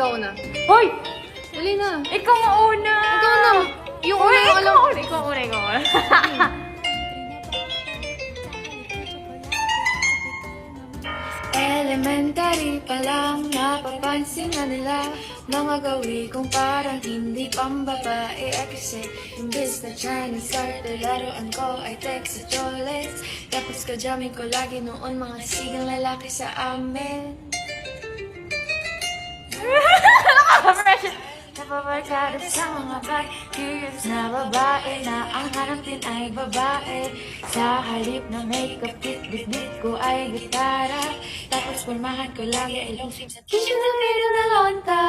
ikaw na. Hoy! Dali na. Ikaw mauna! Ikaw na. Yung Hoy, una yung alam. ikaw una. Elementary pa lang, napapansin na nila mga gawi kong parang hindi pambabae. Kasi imbis na Chinese garter, laruan ko ay text sa choles. Tapos kajamin ko lagi noon mga sigang lalaki sa amin. Napabarkada sa mga curious na babae na ang hanap din ay babae. Sa halip na makeup kit, bit ko ay gitara. Tapos pulmahan ko lagi ay lungsing sa tissue na video na lonta.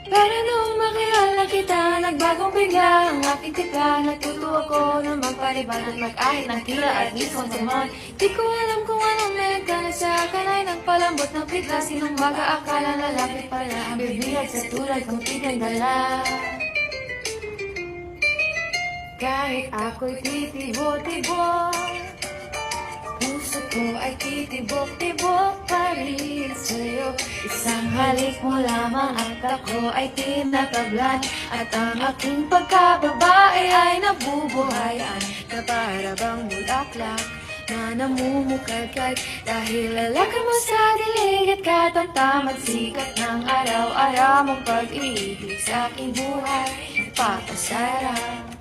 Pero nung makilala kita, nagbagong bigla ang aking tikla. Natuto ako na magpaliban at mag-ahit ng tila at mismo naman. Di ko alam kung anong meron sa akin ay nagpalambot ng bigla. Sinong mag-aakala na lapit pala ang bibigay sa tulad kong tinagdala. Kahit ako'y titibo-tibo, puso ko ay titibok-tibok pa rin sa'yo. Isang halik mo lamang at ako ay tinatablan. At ang aking pagkababae ay nabubuhayan na para bang bulaklak na namumukadkad. Dahil lalakan mo sa dilig at katamtamad sikat ng araw-araw mong pag-ibig sa aking buhay nagpapasarap.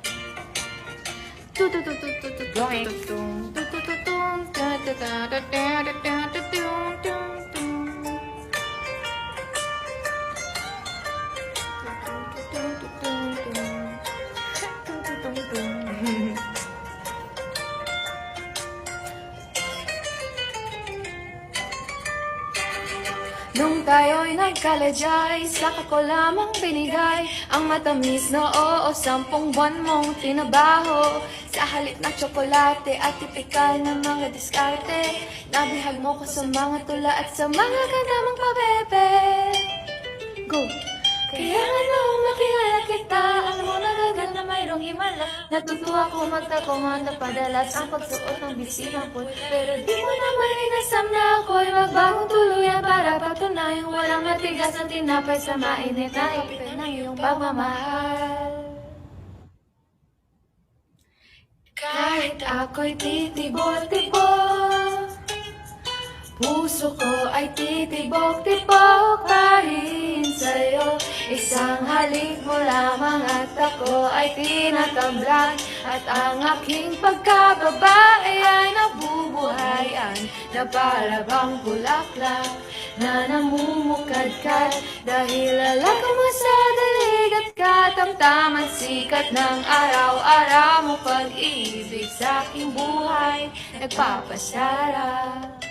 Nung tayo'y nagkalajay, saka ko lamang binigay ang matamis na oo, 10 buwan mong tinabaho. Sa halip na tsokolate at tipikal na mga diskarte, nabihag mo ko sa mga tula at sa mga kandamang pabebe. Go! Kaya nga nung makilala kita, alam mo nagagal na mayroong himala. Natutuwa ko magkakomanda padalas ang pagsuot ng bisinang pul. Pero di mo naman inasam na ako'y magbagong tuluyan para patunayang walang matigas na tinapay sa mainit na ipin ng iyong pagmamahal. Kahit ako'y titibo-tibo, puso ko ay titibok-tibok pa rin sa'yo. Isang halik mo lamang at ako ay tinatablan. At ang aking pagkababae ay nabubuhayan na para bang bulaklak na namumukadkad. Dahil lalaka mo sa dalig at katamtaman sikat ng araw-araw mo pag-ibig sa aking buhay nagpapasarap.